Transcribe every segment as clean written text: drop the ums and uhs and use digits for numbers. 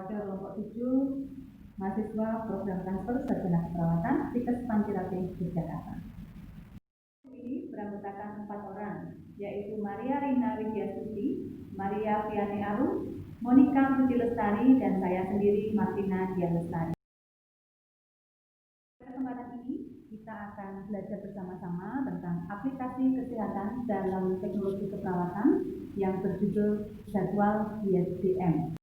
Wakil kelompok 7 mahasiswa program transfer sarjana keperawatan Tikes Pantirate Yogyakarta. Ini beranggotakan 4 orang, yaitu Maria Rina Widiastuti, Maria Fiani Arum, Monica Puji Lestari, dan saya sendiri Martina Dian Lestari. Kesempatan ini kita akan belajar bersama-sama tentang aplikasi kesehatan dalam teknologi keperawatan yang berjudul Jadwal Diet DM.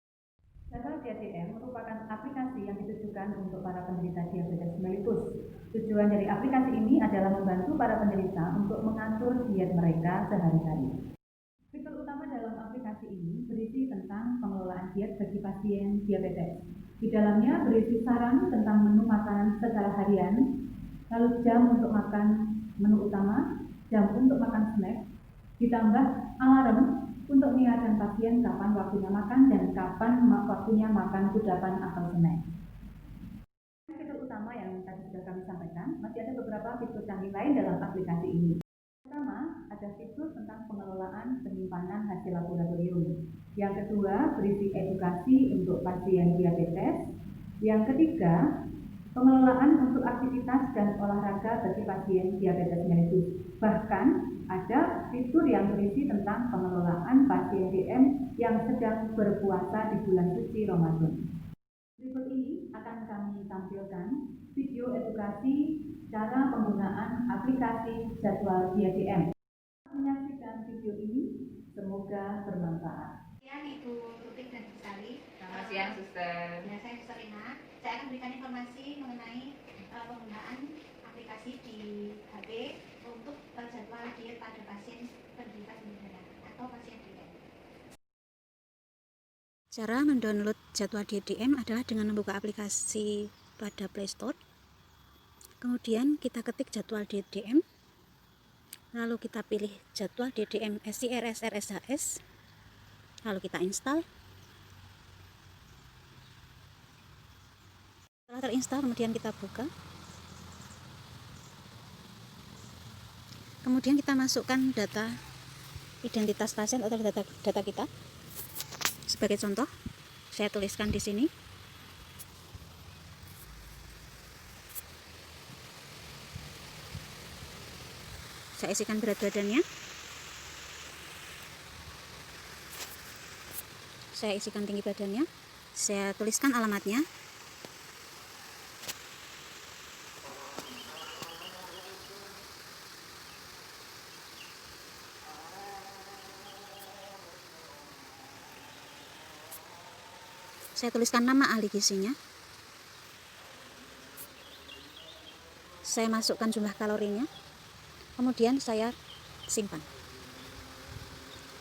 Jadwal Diet DM merupakan aplikasi yang ditujukan untuk para penderita diabetes mellitus. Tujuan dari aplikasi ini adalah membantu para penderita untuk mengatur diet mereka sehari-hari. Fitur utama dalam aplikasi ini berisi tentang pengelolaan diet bagi pasien diabetes. Di dalamnya berisi saran tentang menu makanan secara harian, lalu jam untuk makan menu utama, jam untuk makan snack, ditambah alarm untuk mengingatkan pasien kapan waktunya makan dan kapan waktunya makan kudapan atau snack. Fitur utama yang tadi sudah kami sampaikan, masih ada beberapa fitur canggih lain dalam aplikasi ini. Pertama, ada fitur tentang pengelolaan penyimpanan hasil laboratorium. Yang kedua, berisi edukasi untuk pasien diabetes. Yang ketiga, pengelolaan untuk aktivitas dan olahraga bagi pasien diabetes mellitus. Bahkan, ada fitur yang berisi tentang pengelolaan pasien DM yang sedang berpuasa di bulan suci Ramadan. Berikut ini akan kami tampilkan video edukasi cara penggunaan aplikasi Jadwal Diet DM. Menyaksikan video ini, semoga bermanfaat. Ibu Tutik dan Bu Sari. Selamat siang, Suster. Ya, saya Suster Rina. Saya akan berikan informasi mengenai penggunaan aplikasi di HP untuk jadwal diet pada pasien penderita darah atau pasien DM. Cara mendownload jadwal diet DM adalah dengan membuka aplikasi pada Play Store. Kemudian kita ketik jadwal diet DM. Lalu kita pilih jadwal diet DM SIRS-RSHS. Lalu kita install. Setelah terinstall, kemudian kita buka. Kemudian kita masukkan data identitas pasien atau data kita. Sebagai contoh, saya tuliskan di sini. Saya isikan berat badannya. Saya isikan tinggi badannya. Saya tuliskan alamatnya. Saya tuliskan nama ahli gizinya. Saya masukkan jumlah kalorinya. Kemudian saya simpan.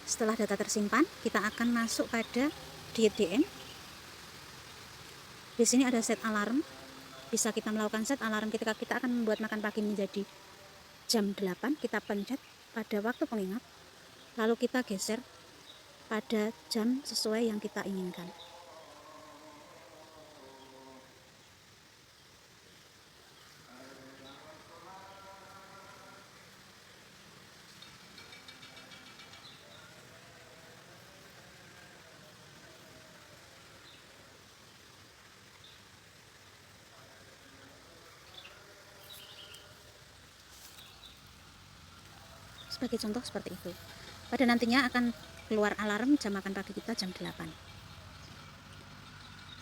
Setelah data tersimpan, kita akan masuk pada diet DM. Di sini ada set alarm. Bisa kita melakukan set alarm ketika kita akan membuat makan pagi menjadi jam 8. Kita pencet pada waktu pengingat. Lalu kita geser pada jam sesuai yang kita inginkan. Sebagai contoh seperti itu. Pada nantinya akan keluar alarm jam makan pagi kita jam 8.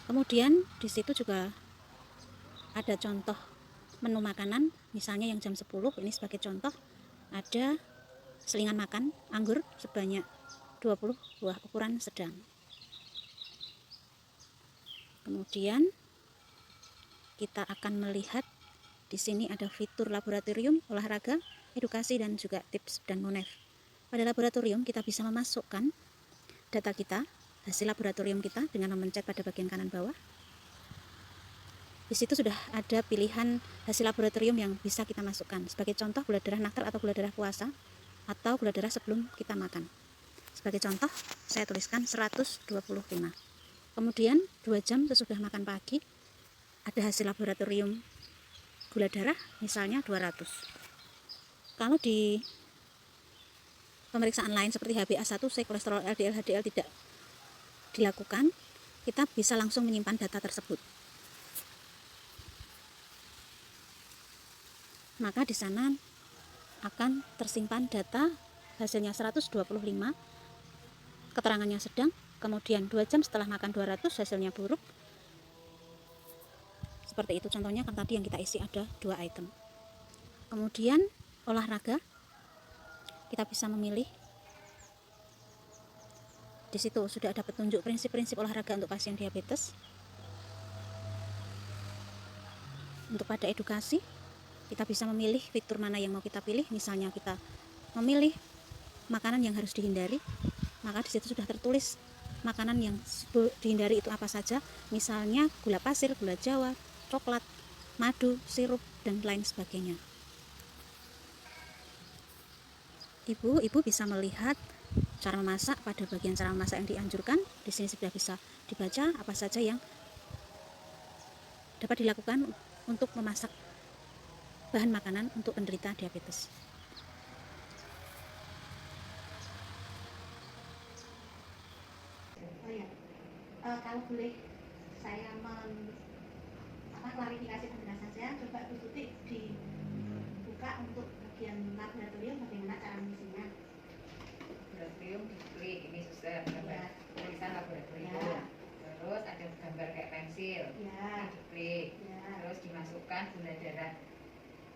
Kemudian di situ juga ada contoh menu makanan, misalnya yang jam 10, ini sebagai contoh ada selingan makan anggur sebanyak 20 buah ukuran sedang. Kemudian kita akan melihat di sini ada fitur laboratorium, olahraga, edukasi, dan juga tips dan monef. Pada laboratorium kita bisa memasukkan data kita, hasil laboratorium kita dengan memencet pada bagian kanan bawah. Di situ sudah ada pilihan hasil laboratorium yang bisa kita masukkan. Sebagai contoh, gula darah naktar atau gula darah puasa, atau gula darah sebelum kita makan. Sebagai contoh, saya tuliskan 125. Kemudian 2 jam sesudah makan pagi, ada hasil laboratorium gula darah misalnya 200. Kalau di pemeriksaan lain seperti HbA1c, kolesterol LDL, HDL tidak dilakukan, kita bisa langsung menyimpan data tersebut. Maka di sana akan tersimpan data hasilnya 125, keterangannya sedang, kemudian 2 jam setelah makan 200 hasilnya buruk. Seperti itu contohnya, kan tadi yang kita isi ada 2 item. Kemudian olahraga, kita bisa memilih. Di situ sudah ada petunjuk prinsip-prinsip olahraga untuk pasien diabetes. Untuk pada edukasi, kita bisa memilih fitur mana yang mau kita pilih. Misalnya kita memilih makanan yang harus dihindari, maka di situ sudah tertulis makanan yang dihindari itu apa saja. Misalnya gula pasir, gula jawa, coklat, madu, sirup, dan lain sebagainya. Ibu bisa melihat cara memasak. Pada bagian cara memasak yang dianjurkan, di sini sudah bisa dibaca apa saja yang dapat dilakukan untuk memasak bahan makanan untuk penderita diabetes. Oh ya, kalau boleh saya klarifikasi sebentar saja, coba Bu Tuti dibuka untuk bagian laboratorium bagaimana cara mengisinya. Laboratorium diklik, ini suster gambar tulisan laboratorium. Ya. Terus ada gambar kayak pensil, Ya. diklik. Ya. Terus dimasukkan gula darah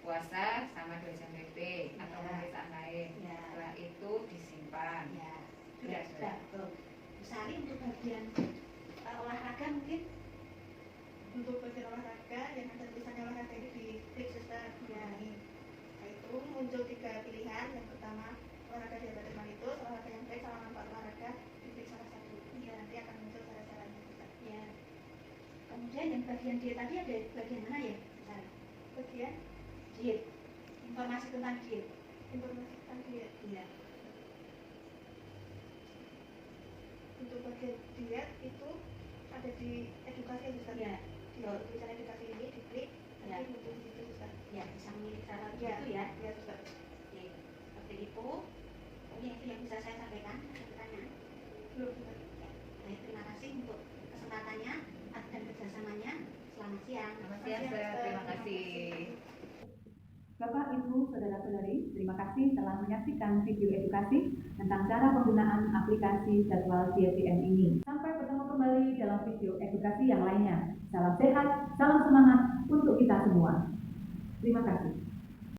puasa sama 2 jam PP atau Ya. pemeriksaan lain. Ya. Setelah itu disimpan. Ya, sudah. Bu Sari untuk bagian olahraga mungkin. Untuk bagian olahraga yang ada tulisannya olahraga ini diklik suster. Ya. Nah, itu muncul 3 pilihan. Yang pertama olahraga diabetes mellitus, olahraga yang baik sama manfaat olahraga, diklik salah satu. Ya, nanti akan muncul cara-caranya. Ya. Kemudian yang bagian diet tadi ada bagian mana ya, Bu Sari? Bagian Diet. Informasi tentang diet. informasi tentang diet. Iya. Untuk bagian diet itu ada di edukasi ya suster. Iya. Di tulisan edukasi ini diklik, Ya. nanti muncul di situ suster. Ya, bisa memilih cara Ya, begitu ya. ya suster. Oke. Seperti itu. Pokoknya itu yang bisa saya sampaikan. Ada pertanyaan? Belum suster. Ya. Baik, terima kasih untuk kesempatannya dan kerjasamanya. Selamat siang. Selamat siang, Sir. Terima kasih. Bapak, Ibu, Saudara-saudari, terima kasih telah menyaksikan video edukasi tentang cara penggunaan aplikasi jadwal DSM ini. Sampai bertemu kembali dalam video edukasi yang lainnya. Salam sehat, salam semangat untuk kita semua. Terima kasih.